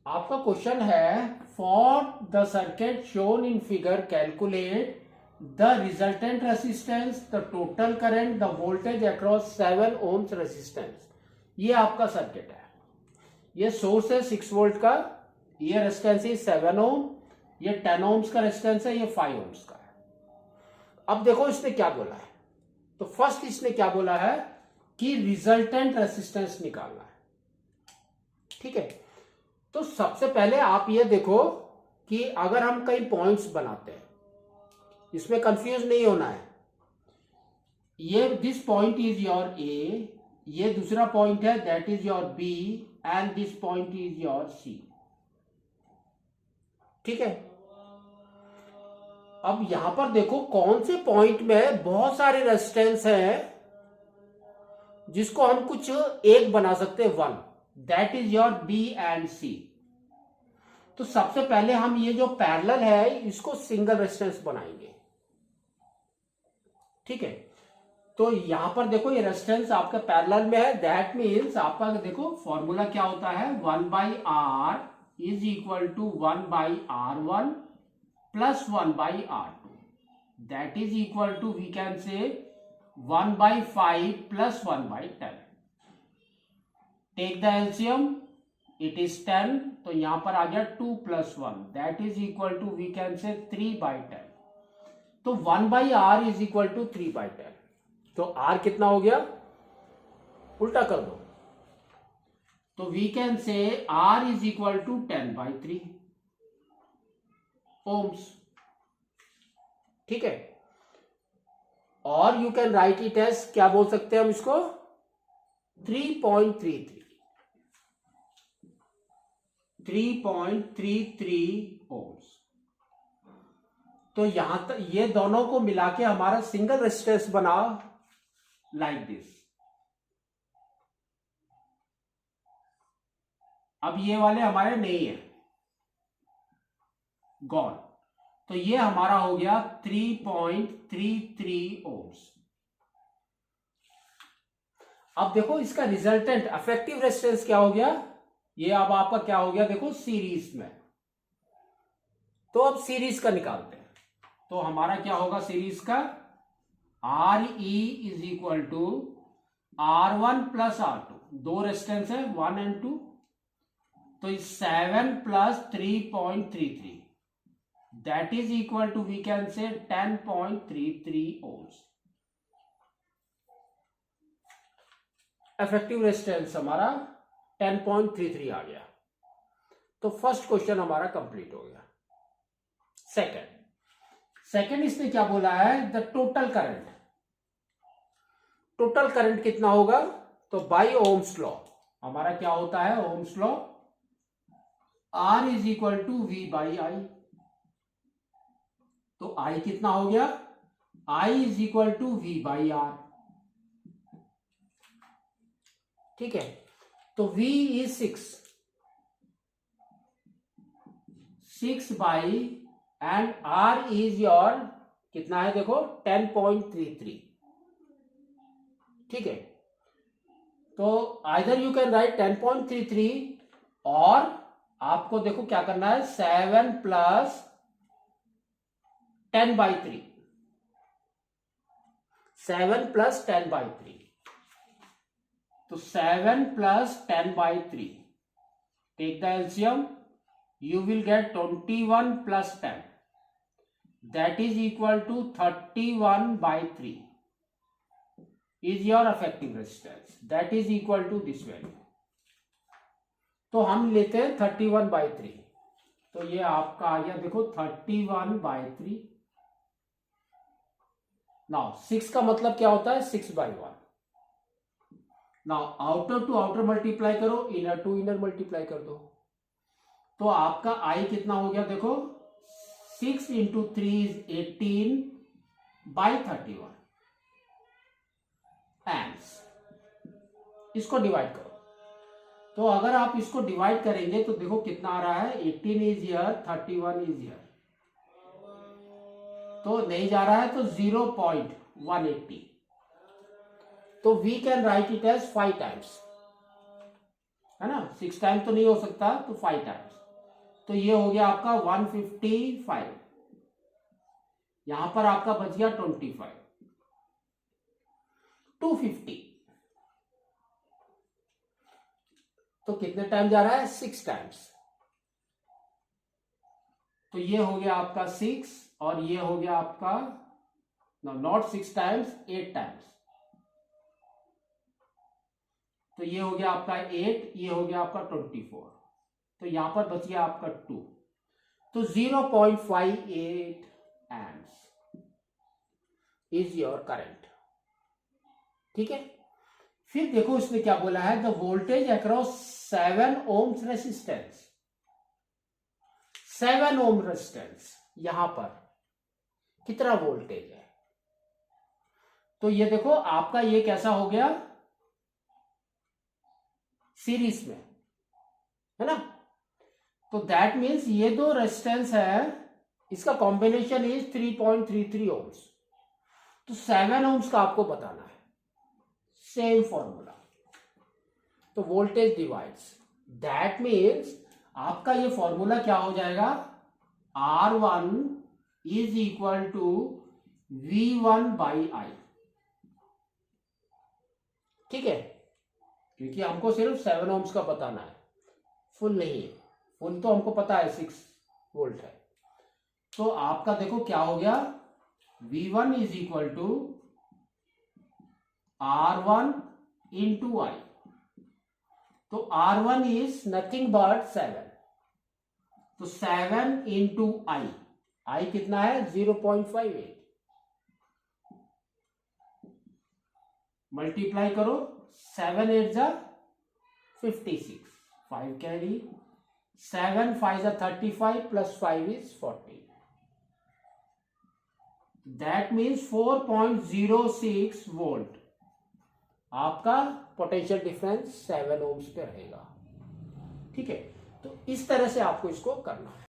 आपका क्वेश्चन है for the circuit shown in figure calculate the resultant resistance, the total current, the voltage across 7 ohms resistance. ये आपका circuit है, ये source है 6 वोल्ट का, ये रेजिस्टेंस है 7 ohm, ये 10 ohms का रेजिस्टेंस है, ये 5 ohms का है। अब देखो इसने क्या बोला है, तो फर्स्ट इसने क्या बोला है कि रिजल्टेंट रेसिस्टेंस निकालना है। ठीक है, तो सबसे पहले आप ये देखो कि अगर हम कई पॉइंट्स बनाते हैं, इसमें कंफ्यूज नहीं होना है। ये this point is your A, ये दूसरा पॉइंट है that is your B, and this point is your C. ठीक है, अब यहां पर देखो कौन से पॉइंट में बहुत सारे रेजिस्टेंस हैं जिसको हम कुछ एक बना सकते हैं, one, that is your B and C. तो सबसे पहले हम ये जो पैरेलल है इसको सिंगल रेजिस्टेंस बनाएंगे। ठीक है, तो यहां पर देखो ये रेजिस्टेंस आपका पैरेलल में है, दैट मीन्स आपका देखो फॉर्मूला क्या होता है, 1/R is equal to 1/R1 plus 1/R2, that is equal to we can say 1/5 plus 1/10। Take the LCM, it is 10, तो यहां पर आ गया 2 plus 1, that is equal to we can say 3/10। तो 1/R इज इक्वल टू 3/10। तो R कितना हो गया, उल्टा कर दो, तो we can say R is equal to 10/3 ohms। ठीक है, और you can write it as, क्या बोल सकते हैं हम इसको, 3.33 ohms। तो यहां तक ये दोनों को मिला के हमारा सिंगल रेजिस्टेंस बना लाइक दिस। अब ये वाले हमारे नहीं है, गॉन, तो ये हमारा हो गया 3.33 ohms। अब देखो इसका रिजल्टेंट इफेक्टिव रेजिस्टेंस क्या हो गया, ये अब आपका क्या हो गया, देखो सीरीज में। तो अब सीरीज का निकालते हैं, तो हमारा क्या होगा सीरीज का, RE is equal to R1 plus R2, दो रेजिस्टेंस है 1 and 2, तो 7 plus 3.33, that is equal to we can say 10.33 ohms। Effective resistance हमारा 10.33 आ गया। तो फर्स्ट क्वेश्चन हमारा कंप्लीट हो गया। सेकंड इसने क्या बोला है, the total current. Total current कितना होगा, तो बाय ओम्स लॉ हमारा क्या होता है, ohm's law, R is equal to V/I। तो I कितना हो गया, I is equal to V/R। ठीक है, तो V is 6 by, and R is your कितना है, देखो 10.33। ठीक है, तो आइदर यू कैन राइट 10.33, और आपको देखो क्या करना है, 7 प्लस 10/3, 7 प्लस 10/3, तो 7 plus 10/3, take the LCM, you will get 21 plus 10, that is equal to 31/3 is your effective resistance, that is equal to this value। तो हम लेते हैं 31/3, तो ये आपका आ गया देखो 31/3। नाउ 6 का मतलब क्या होता है, 6/1। Now outer to outer multiply करो, इनर टू इनर मल्टीप्लाई कर दो, तो आपका I कितना हो गया, देखो 6 इंटू 3 इज 18/31 एम्स। इसको डिवाइड करो, तो अगर आप इसको डिवाइड करेंगे तो देखो कितना आ रहा है, 18 इज हियर, 31 इज हियर, तो नहीं जा रहा है, तो 0.180, तो we can write it as 5 times, है ना, 6 टाइम तो नहीं हो सकता, तो 5 टाइम्स। तो ये हो गया आपका 155, यहां पर आपका बच गया 25, 250, तो कितने टाइम जा रहा है? 6 टाइम्स। तो ये हो गया आपका 6 और ये हो गया आपका नॉट 6 टाइम्स, 8 टाइम्स। तो ये हो गया आपका 8, ये हो गया आपका 24, तो यहां पर बच गया आपका 2, तो 0.58 एम्प्स इज योर करंट। ठीक है, फिर देखो इसने क्या बोला है, the voltage across 7 ohms resistance, 7 ohm resistance, यहां पर कितना वोल्टेज है? तो ये देखो आपका ये कैसा हो गया, सीरीज में, है ना। तो दैट मीन्स ये दो रेजिस्टेंस है, इसका कॉम्बिनेशन इज 3.33 ओम्स। तो 7 ओम्स का आपको बताना है, सेम फॉर्मूला। तो वोल्टेज डिवाइड्स, दैट मीन्स आपका ये फॉर्मूला क्या हो जाएगा, R1 is equal to V1 by I। ठीक है, क्योंकि हमको सिर्फ 7 ओम्स का बताना है, फुल नहीं है, फुल तो हमको पता है 6 वोल्ट है। तो आपका देखो क्या हो गया, V1 is equal to R1 into I। तो R1 इज नथिंग बट 7, तो 7 इंटू I कितना है, 0.58, मल्टीप्लाई करो, 7 8 जा 56, 5 कैरी, 7 5 जा 35 plus 5 is 40, that means 4.06 volt आपका पोटेंशियल डिफरेंस 7 ओम्स पे रहेगा। ठीक है, तो इस तरह से आपको इसको करना है।